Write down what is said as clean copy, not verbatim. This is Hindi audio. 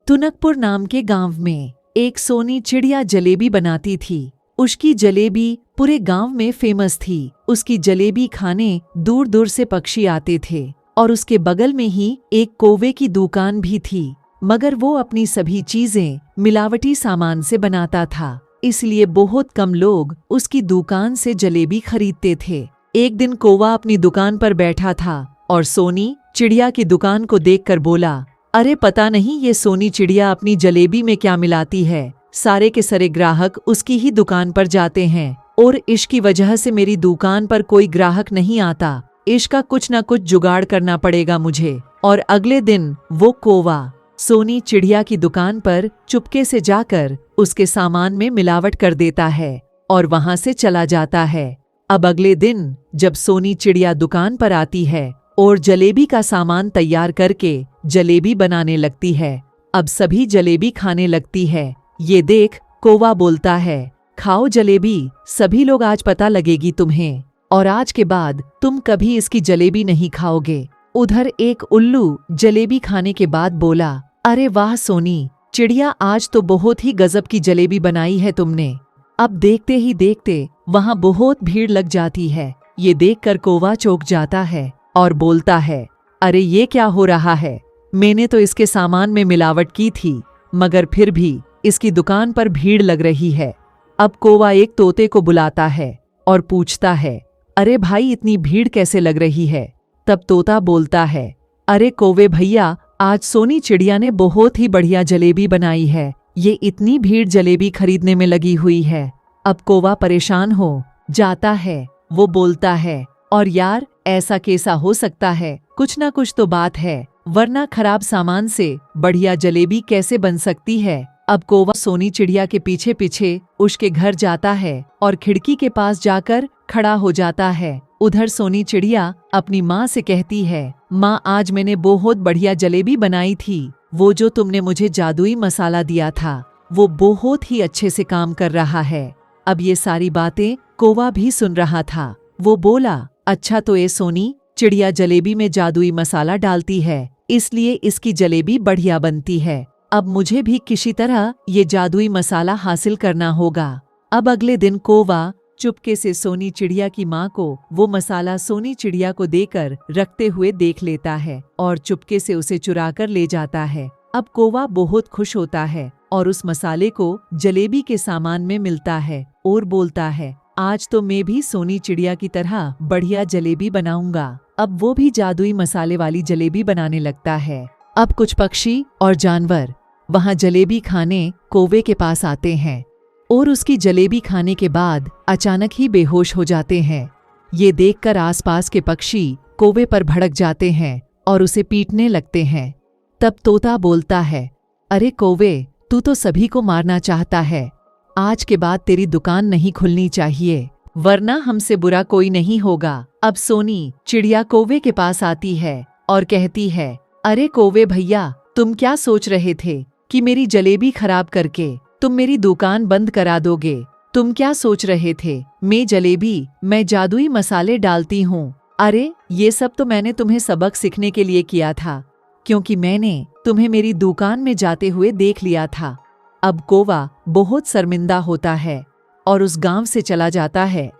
टुनकपुर नाम के गांव में एक सोनी चिड़िया जलेबी बनाती थी। उसकी जलेबी पूरे गांव में फेमस थी। उसकी जलेबी खाने दूर दूर से पक्षी आते थे और उसके बगल में ही एक कौवे की दुकान भी थी, मगर वो अपनी सभी चीजें मिलावटी सामान से बनाता था, इसलिए बहुत कम लोग उसकी दुकान से जलेबी खरीदते थे। एक दिन कौवा अपनी दुकान पर बैठा था और सोनी चिड़िया की दुकान को देखकर बोला, अरे पता नहीं ये सोनी चिड़िया अपनी जलेबी में क्या मिलाती है। सारे के सारे ग्राहक उसकी ही दुकान पर जाते हैं और इसकी वजह से मेरी दुकान पर कोई ग्राहक नहीं आता। इसका कुछ न कुछ जुगाड़ करना पड़ेगा मुझे। और अगले दिन वो कौवा सोनी चिड़िया की दुकान पर चुपके से जाकर उसके सामान में मिलावट कर देता है और वहां से चला जाता है। अब अगले दिन जब सोनी चिड़िया दुकान पर आती है और जलेबी का सामान तैयार करके जलेबी बनाने लगती है, अब सभी जलेबी खाने लगती है। ये देख कौवा बोलता है, खाओ जलेबी, सभी लोग आज पता लगेगी तुम्हें और आज के बाद तुम कभी इसकी जलेबी नहीं खाओगे। उधर एक उल्लू जलेबी खाने के बाद बोला, अरे वाह सोनी चिड़िया, आज तो बहुत ही गजब की जलेबी बनाई है तुमने। अब देखते ही देखते वहां बहुत भीड़ लग जाती है। ये देखकर कौवा चौंक जाता है और बोलता है, अरे ये क्या हो रहा है, मैंने तो इसके सामान में मिलावट की थी, मगर फिर भी इसकी दुकान पर भीड़ लग रही है। अब कौवा एक तोते को बुलाता है और पूछता है, अरे भाई इतनी भीड़ कैसे लग रही है। तब तोता बोलता है, अरे कौवे भैया, आज सोनी चिड़िया ने बहुत ही बढ़िया जलेबी बनाई है, ये इतनी भीड़ जलेबी खरीदने में लगी हुई है। अब कौवा परेशान हो जाता है। वो बोलता है, और यार ऐसा कैसा हो सकता है, कुछ ना कुछ तो बात है, वरना खराब सामान से बढ़िया जलेबी कैसे बन सकती है। अब कौवा सोनी चिड़िया के पीछे पीछे उसके घर जाता है और खिड़की के पास जाकर खड़ा हो जाता है। उधर सोनी चिड़िया अपनी माँ से कहती है, माँ आज मैंने बहुत बढ़िया जलेबी बनाई थी, वो जो तुमने मुझे जादुई मसाला दिया था वो बहुत ही अच्छे से काम कर रहा है। अब ये सारी बातें कौवा भी सुन रहा था। वो बोला, अच्छा तो ये सोनी चिड़िया जलेबी में जादुई मसाला डालती है, इसलिए इसकी जलेबी बढ़िया बनती है। अब मुझे भी किसी तरह ये जादुई मसाला हासिल करना होगा। अब अगले दिन कौवा चुपके से सोनी चिड़िया की माँ को वो मसाला सोनी चिड़िया को देकर रखते हुए देख लेता है और चुपके से उसे चुरा कर ले जाता है। अब कौवा बहुत खुश होता है और उस मसाले को जलेबी के सामान में मिलता है और बोलता है, आज तो मैं भी सोनी चिड़िया की तरह बढ़िया जलेबी बनाऊंगा। अब वो भी जादुई मसाले वाली जलेबी बनाने लगता है। अब कुछ पक्षी और जानवर वहां जलेबी खाने कौवे के पास आते हैं और उसकी जलेबी खाने के बाद अचानक ही बेहोश हो जाते हैं। ये देखकर आसपास के पक्षी कौवे पर भड़क जाते हैं और उसे पीटने लगते हैं। तब तोता बोलता है, अरे कौवे, तू तो सभी को मारना चाहता है, आज के बाद तेरी दुकान नहीं खुलनी चाहिए, वरना हमसे बुरा कोई नहीं होगा। अब सोनी चिड़िया कौवे के पास आती है और कहती है, अरे कौवे भैया, तुम क्या सोच रहे थे कि मेरी जलेबी खराब करके तुम मेरी दुकान बंद करा दोगे। तुम क्या सोच रहे थे मैं जादुई मसाले डालती हूँ। अरे ये सब तो मैंने तुम्हें सबक सीखने के लिए किया था, क्योंकि मैंने तुम्हें मेरी दुकान में जाते हुए देख लिया था। अब कौवा बहुत शर्मिंदा होता है और उस गांव से चला जाता है।